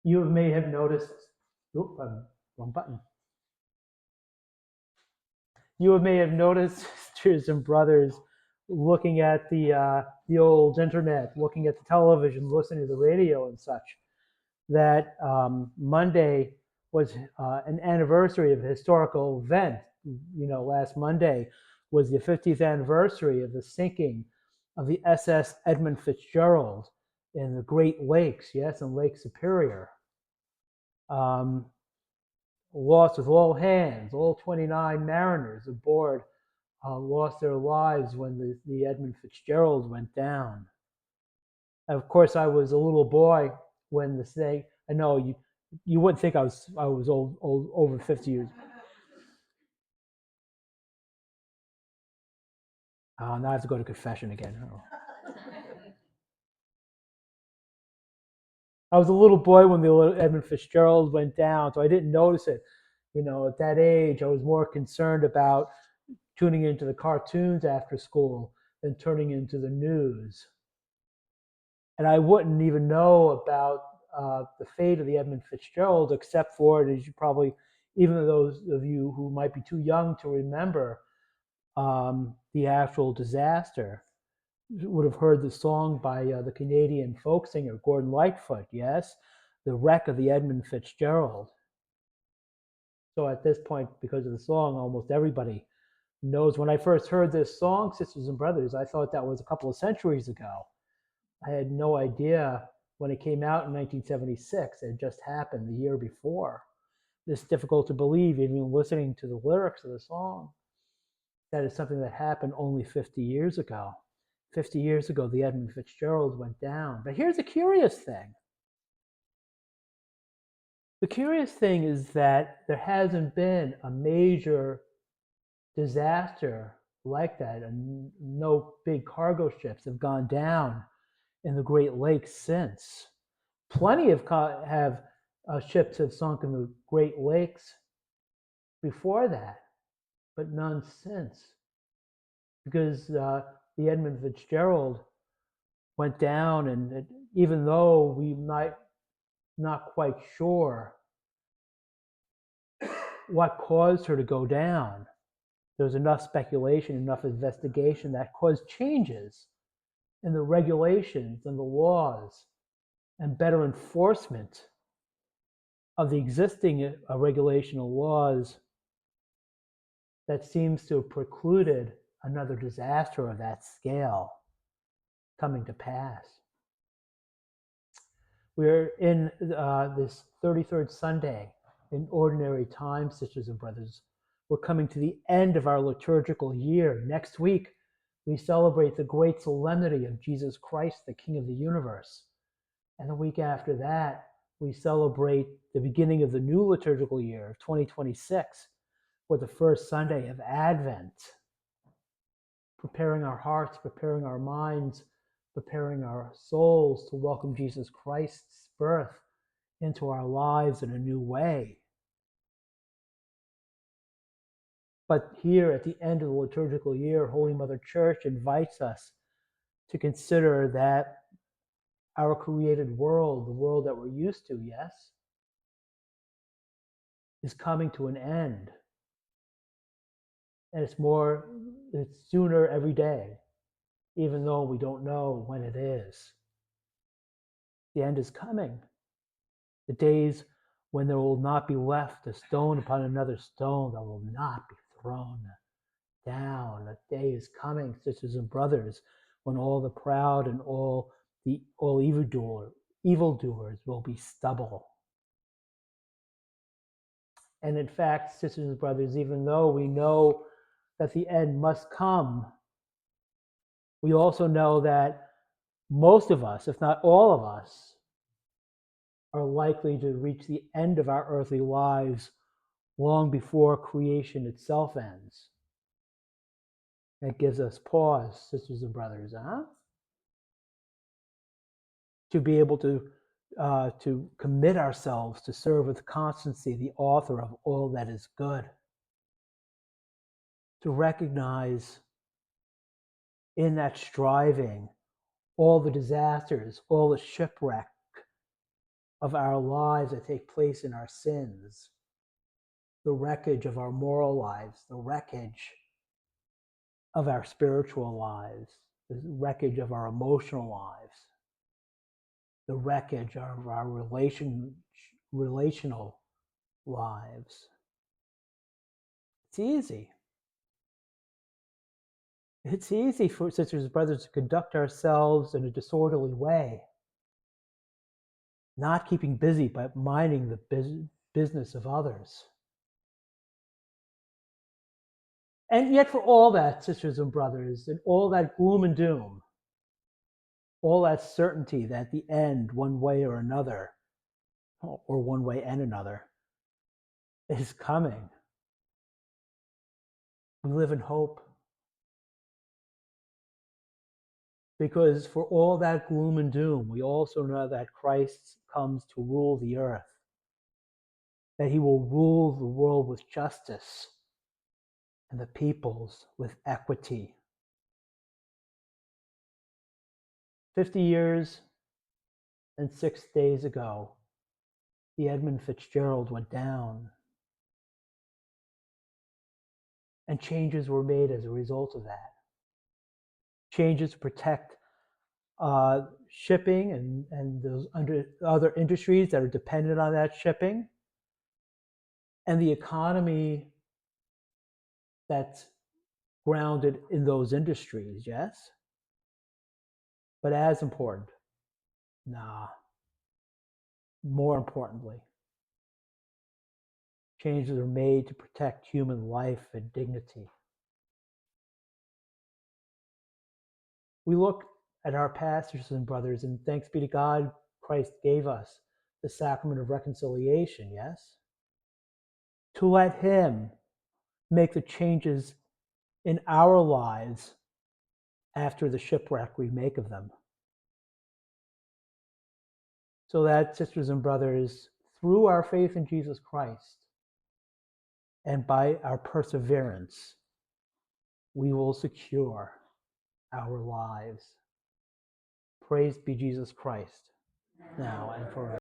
You may have noticed, wrong button. You may have noticed, sisters and brothers, looking at the old internet, looking at the television, listening to the radio and such, that Monday was an anniversary of a historical event. Last Monday was the 50th anniversary of the sinking of the SS Edmund Fitzgerald in the Great Lakes, yes, in Lake Superior. Lost with all hands, all 29 mariners aboard lost their lives when the Edmund Fitzgerald went down. Of course, I was a little boy when the snake. I know you wouldn't think I was old over 50 years. Now I have to go to confession again. Oh. I was a little boy when the Edmund Fitzgerald went down, so I didn't notice it. At that age, I was more concerned about tuning into the cartoons after school than turning into the news. And I wouldn't even know about the fate of the Edmund Fitzgerald, except for, as you probably, even those of you who might be too young to remember the actual disaster, would have heard the song by the Canadian folk singer Gordon Lightfoot, yes? The Wreck of the Edmund Fitzgerald. So at this point, because of the song, almost everybody knows. When I first heard this song, Sisters and Brothers, I thought that was a couple of centuries ago. I had no idea when it came out in 1976. It had just happened the year before. It's difficult to believe, even listening to the lyrics of the song, that is something that happened only 50 years ago. 50 years ago, the Edmund Fitzgerald went down. But here's the curious thing. The curious thing is that there hasn't been a major disaster like that, and no big cargo ships have gone down in the Great Lakes since. Plenty of ships have sunk in the Great Lakes before that, but none since, because the Edmund Fitzgerald went down, and even though we might not quite sure what caused her to go down, there's enough speculation, enough investigation that caused changes in the regulations and the laws and better enforcement of the existing regulation and laws that seems to have precluded another disaster of that scale coming to pass. We're in this 33rd Sunday in ordinary time, sisters and brothers. We're coming to the end of our liturgical year. Next week, we celebrate the great solemnity of Jesus Christ, the King of the universe. And the week after that, we celebrate the beginning of the new liturgical year of 2026 for the first Sunday of Advent, preparing our hearts, preparing our minds, preparing our souls to welcome Jesus Christ's birth into our lives in a new way. But here at the end of the liturgical year, Holy Mother Church invites us to consider that our created world, the world that we're used to, yes, is coming to an end. And it's sooner every day, even though we don't know when it is. The end is coming. The days when there will not be left a stone upon another stone that will not be thrown down. A day is coming, sisters and brothers, when all the proud and all evildoers will be stubble. And in fact, sisters and brothers, even though we know that the end must come, we also know that most of us, if not all of us, are likely to reach the end of our earthly lives long before creation itself ends. That gives us pause, sisters and brothers, to be able to commit ourselves to serve with constancy the author of all that is good, to recognize in that striving all the disasters, all the shipwreck, of our lives that take place in our sins, the wreckage of our moral lives, the wreckage of our spiritual lives, the wreckage of our emotional lives, the wreckage of our relational lives. It's easy. It's easy for sisters and brothers to conduct ourselves in a disorderly way, not keeping busy but minding the business of others. And yet, for all that, sisters and brothers, and all that gloom and doom, all that certainty that the end, one way or another, or one way and another, is coming, we live in hope. Because for all that gloom and doom, we also know that Christ comes to rule the earth, that he will rule the world with justice and the peoples with equity. 50 years and 6 days ago, the Edmund Fitzgerald went down, and changes were made as a result of that. Changes to protect shipping and those other industries that are dependent on that shipping, and the economy that's grounded in those industries, yes? But as important, more importantly, changes are made to protect human life and dignity. We look at our pastors and brothers, and thanks be to God, Christ gave us the sacrament of reconciliation, yes? To let him make the changes in our lives after the shipwreck we make of them. So that, sisters and brothers, through our faith in Jesus Christ and by our perseverance, we will secure our lives. Praise be Jesus Christ, now and forever.